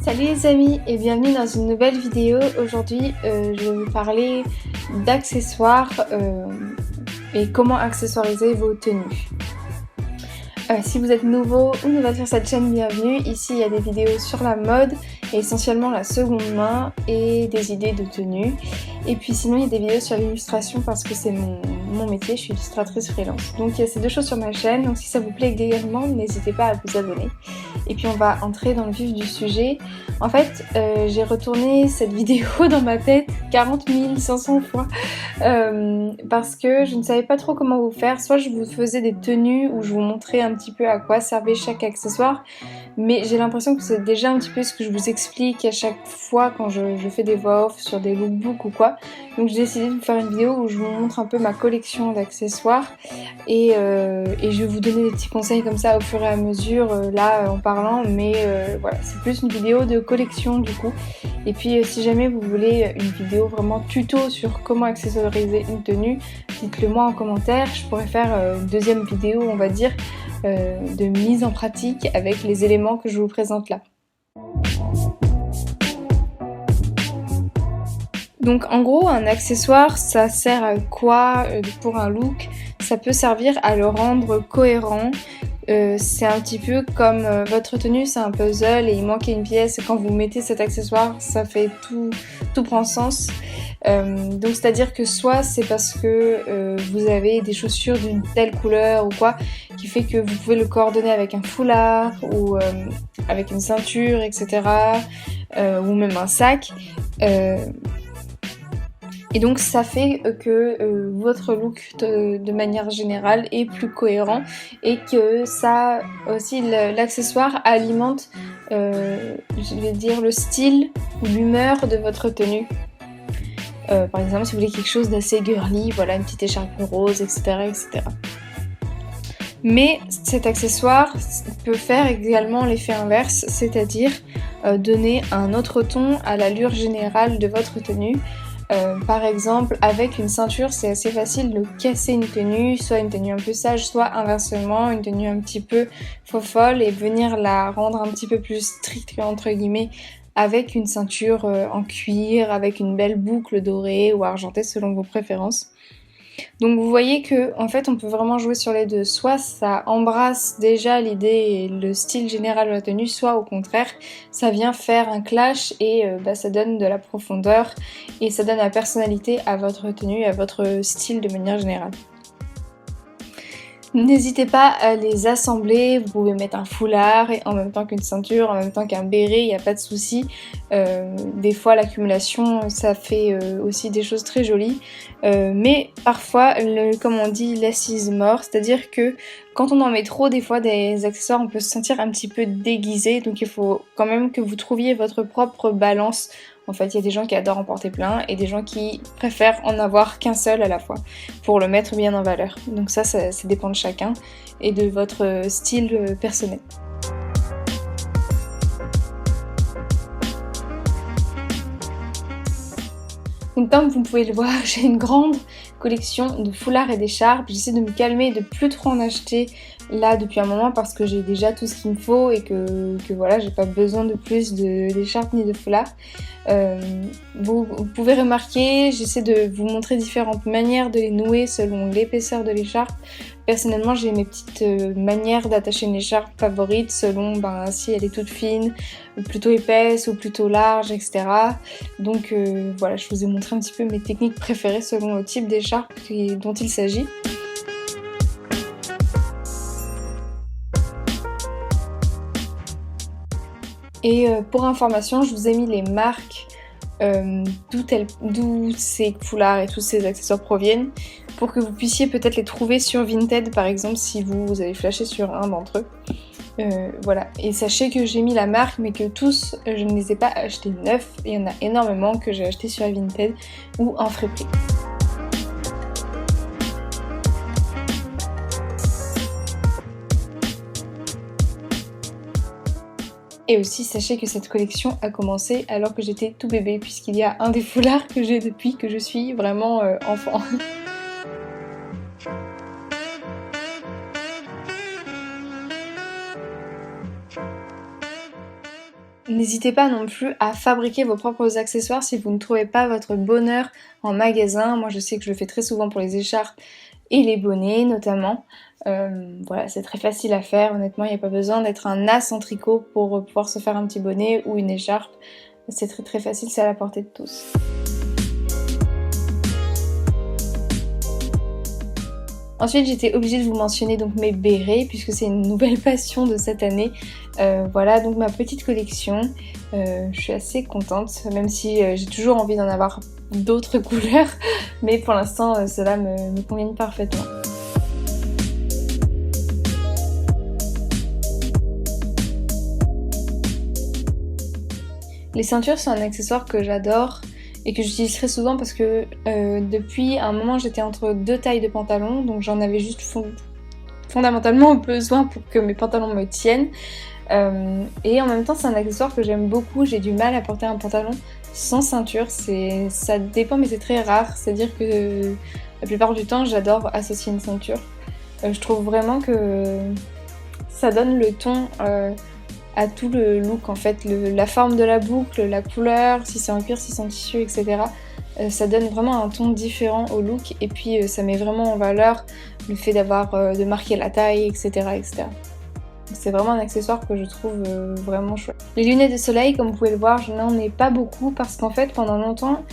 Salut les amis et bienvenue dans une nouvelle vidéo. Aujourd'hui je vais vous parler d'accessoires et comment accessoiriser vos tenues. Si vous êtes nouveau ou nouvelle sur cette chaîne, bienvenue. Ici il y a des vidéos sur la mode et essentiellement la seconde main et des idées de tenues. Et puis sinon il y a des vidéos sur l'illustration parce que c'est mon métier, je suis illustratrice freelance. Donc il y a ces deux choses sur ma chaîne, donc si ça vous plaît également, n'hésitez pas à vous abonner. Et puis on va entrer dans le vif du sujet. En fait, j'ai retourné cette vidéo dans ma tête 40 500 fois parce que je ne savais pas trop comment vous faire. Soit je vous faisais des tenues où je vous montrais un petit peu à quoi servait chaque accessoire, mais j'ai l'impression que c'est déjà un petit peu ce que je vous explique à chaque fois quand je fais des voix off sur des lookbooks ou quoi. Donc j'ai décidé de vous faire une vidéo où je vous montre un peu ma collection d'accessoires et je vais vous donner des petits conseils comme ça au fur et à mesure là en parlant, mais voilà, c'est plus une vidéo de collection du coup. Et puis si jamais vous voulez une vidéo vraiment tuto sur comment accessoriser une tenue, dites-le moi en commentaire, je pourrais faire une deuxième vidéo on va dire de mise en pratique avec les éléments que je vous présente là. Donc en gros un accessoire ça sert à quoi pour un look? Ça peut servir à le rendre cohérent. C'est un petit peu comme votre tenue, c'est un puzzle et il manquait une pièce et quand vous mettez cet accessoire ça fait tout prend sens. Donc c'est à dire que soit c'est parce que vous avez des chaussures d'une telle couleur ou quoi qui fait que vous pouvez le coordonner avec un foulard ou avec une ceinture etc. Ou même un sac. Et donc ça fait que votre look de manière générale est plus cohérent et que ça aussi l'accessoire alimente je vais dire le style ou l'humeur de votre tenue. Par exemple si vous voulez quelque chose d'assez girly, voilà une petite écharpe rose etc. etc. Mais cet accessoire peut faire également l'effet inverse, c'est-à-dire donner un autre ton à l'allure générale de votre tenue. Par exemple, avec une ceinture, c'est assez facile de casser une tenue, soit une tenue un peu sage, soit inversement, une tenue un petit peu folle et venir la rendre un petit peu plus stricte entre guillemets avec une ceinture en cuir, avec une belle boucle dorée ou argentée selon vos préférences. Donc vous voyez que en fait on peut vraiment jouer sur les deux, soit ça embrasse déjà l'idée et le style général de la tenue, soit au contraire ça vient faire un clash et ça donne de la profondeur et ça donne la personnalité à votre tenue, à votre style de manière générale. N'hésitez pas à les assembler, vous pouvez mettre un foulard en même temps qu'une ceinture, en même temps qu'un béret, il n'y a pas de souci. Des fois l'accumulation ça fait aussi des choses très jolies, mais parfois comme on dit less is more, c'est-à-dire que quand on en met trop des fois des accessoires on peut se sentir un petit peu déguisé, donc il faut quand même que vous trouviez votre propre balance. En fait, il y a des gens qui adorent en porter plein et des gens qui préfèrent en avoir qu'un seul à la fois pour le mettre bien en valeur. Donc ça dépend de chacun et de votre style personnel. Donc comme vous pouvez le voir, j'ai une grande collection de foulards et d'écharpes. J'essaie de me calmer et de plus trop en acheter là depuis un moment parce que j'ai déjà tout ce qu'il me faut et que voilà, j'ai pas besoin de plus d'écharpes ni de foulards. Vous pouvez remarquer, j'essaie de vous montrer différentes manières de les nouer selon l'épaisseur de l'écharpe. Personnellement, j'ai mes petites manières d'attacher une écharpe favorites selon si elle est toute fine, plutôt épaisse ou plutôt large, etc. Donc voilà, je vous ai montré un petit peu mes techniques préférées selon le type d'écharpe dont il s'agit. Et pour information, je vous ai mis les marques d'où ces foulards et tous ces accessoires proviennent pour que vous puissiez peut-être les trouver sur Vinted par exemple si vous avez flashé sur un d'entre eux. Voilà, et sachez que j'ai mis la marque mais que tous je ne les ai pas achetés neufs, il y en a énormément que j'ai acheté sur Vinted ou en friperie. Et aussi sachez que cette collection a commencé alors que j'étais tout bébé puisqu'il y a un des foulards que j'ai depuis que je suis vraiment enfant. N'hésitez pas non plus à fabriquer vos propres accessoires si vous ne trouvez pas votre bonheur en magasin. Moi je sais que je le fais très souvent pour les écharpes et les bonnets notamment. Voilà, c'est très facile à faire, honnêtement il n'y a pas besoin d'être un as en tricot pour pouvoir se faire un petit bonnet ou une écharpe. C'est très très facile, c'est à la portée de tous. Ensuite j'étais obligée de vous mentionner donc mes bérets puisque c'est une nouvelle passion de cette année. Voilà donc ma petite collection, je suis assez contente même si j'ai toujours envie d'en avoir d'autres couleurs mais pour l'instant cela me conviennent parfaitement. Les ceintures sont un accessoire que j'adore et que j'utilise très souvent parce que depuis un moment j'étais entre deux tailles de pantalons, donc j'en avais juste fondamentalement besoin pour que mes pantalons me tiennent. Et en même temps c'est un accessoire que j'aime beaucoup, j'ai du mal à porter un pantalon sans ceinture, ça dépend mais c'est très rare, c'est-à-dire que la plupart du temps j'adore associer une ceinture. Je trouve vraiment que ça donne le ton à tout le look en fait, la forme de la boucle, la couleur, si c'est en cuir, si c'est en tissu, etc. Ça donne vraiment un ton différent au look et puis ça met vraiment en valeur le fait de marquer la taille, etc. etc. C'est vraiment un accessoire que je trouve vraiment chouette. Les lunettes de soleil, comme vous pouvez le voir, je n'en ai pas beaucoup parce qu'en fait pendant longtemps,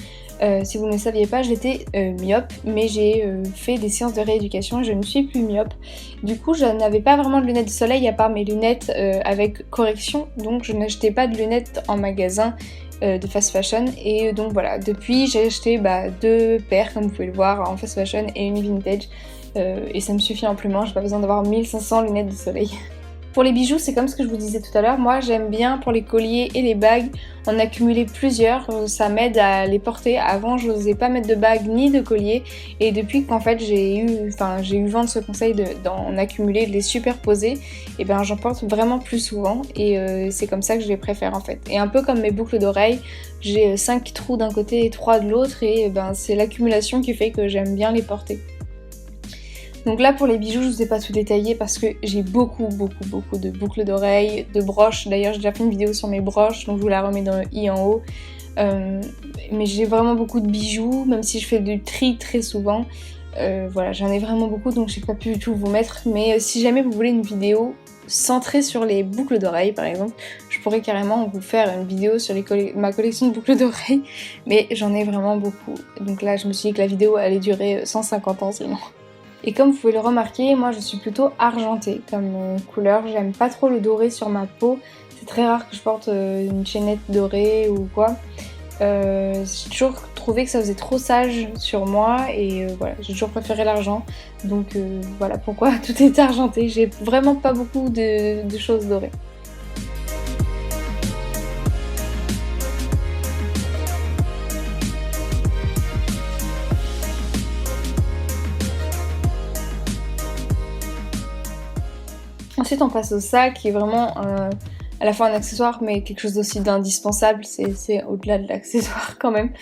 si vous ne le saviez pas, j'étais myope, mais j'ai fait des séances de rééducation et je ne suis plus myope. Du coup, je n'avais pas vraiment de lunettes de soleil à part mes lunettes avec correction, donc je n'achetais pas de lunettes en magasin de fast fashion. Et donc voilà, depuis j'ai acheté deux paires, comme vous pouvez le voir, en fast fashion et une vintage. Et ça me suffit amplement, j'ai pas besoin d'avoir 1500 lunettes de soleil. Pour les bijoux, c'est comme ce que je vous disais tout à l'heure, moi j'aime bien pour les colliers et les bagues en accumuler plusieurs, ça m'aide à les porter. Avant je n'osais pas mettre de bagues ni de colliers et depuis qu'en fait j'ai eu vent de ce conseil d'en accumuler, de les superposer, et ben j'en porte vraiment plus souvent et c'est comme ça que je les préfère en fait. Et un peu comme mes boucles d'oreilles, j'ai 5 trous d'un côté et 3 de l'autre et ben c'est l'accumulation qui fait que j'aime bien les porter. Donc là pour les bijoux je vous ai pas tout détaillé parce que j'ai beaucoup de boucles d'oreilles, de broches. D'ailleurs j'ai déjà fait une vidéo sur mes broches donc je vous la remets dans le i en haut. Mais j'ai vraiment beaucoup de bijoux, même si je fais du tri très souvent. Voilà, j'en ai vraiment beaucoup donc j'ai pas pu tout vous mettre. Mais si jamais vous voulez une vidéo centrée sur les boucles d'oreilles par exemple, je pourrais carrément vous faire une vidéo sur ma collection de boucles d'oreilles. Mais j'en ai vraiment beaucoup. Donc là je me suis dit que la vidéo allait durer 150 ans sinon. Et comme vous pouvez le remarquer, moi je suis plutôt argentée comme couleur, j'aime pas trop le doré sur ma peau, c'est très rare que je porte une chaînette dorée ou quoi. J'ai toujours trouvé que ça faisait trop sage sur moi et voilà, j'ai toujours préféré l'argent, donc voilà pourquoi tout est argenté, j'ai vraiment pas beaucoup de choses dorées. Ensuite on passe au sac qui est vraiment à la fois un accessoire mais quelque chose aussi d'indispensable, c'est au-delà de l'accessoire quand même.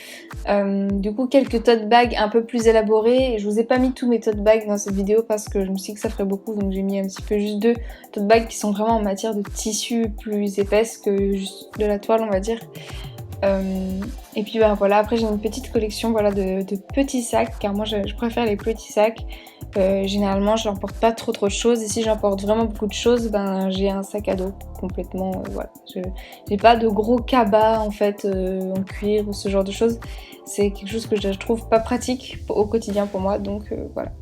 Du coup quelques tote bags un peu plus élaborés, je vous ai pas mis tous mes tote bags dans cette vidéo parce que je me suis dit que ça ferait beaucoup donc j'ai mis un petit peu juste 2 tote bags qui sont vraiment en matière de tissu plus épaisse que juste de la toile on va dire. Et puis voilà, après j'ai une petite collection de petits sacs car moi je préfère les petits sacs. Généralement j'emporte pas trop de choses et si j'emporte vraiment beaucoup de choses j'ai un sac à dos complètement voilà. J'ai pas de gros cabas en fait en cuir ou ce genre de choses, c'est quelque chose que je trouve pas pratique au quotidien pour moi donc voilà.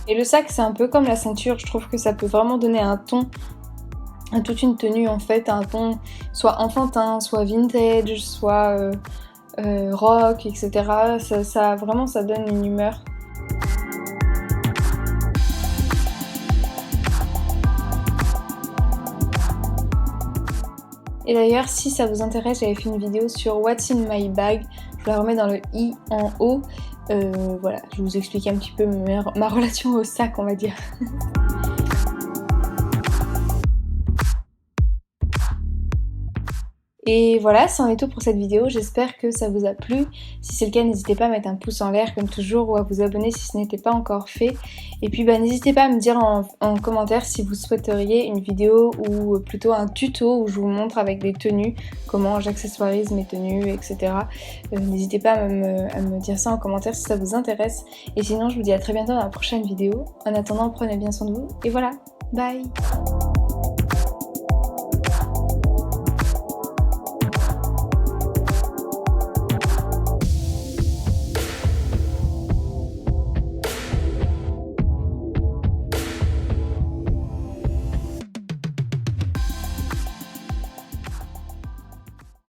Et le sac c'est un peu comme la ceinture, je trouve que ça peut vraiment donner un ton à toute une tenue en fait, un ton soit enfantin, soit vintage, soit rock, etc. Ça vraiment ça donne une humeur. Et d'ailleurs si ça vous intéresse, j'avais fait une vidéo sur What's in my bag, je vous la remets dans le i en haut. Voilà, je vous explique un petit peu ma relation au sac on va dire. Et voilà, c'en est tout pour cette vidéo, j'espère que ça vous a plu. Si c'est le cas, n'hésitez pas à mettre un pouce en l'air comme toujours ou à vous abonner si ce n'était pas encore fait. Et puis n'hésitez pas à me dire en commentaire si vous souhaiteriez une vidéo ou plutôt un tuto où je vous montre avec des tenues, comment j'accessoirise mes tenues, etc. N'hésitez pas à me dire ça en commentaire si ça vous intéresse. Et sinon, je vous dis à très bientôt dans la prochaine vidéo. En attendant, prenez bien soin de vous et voilà, bye!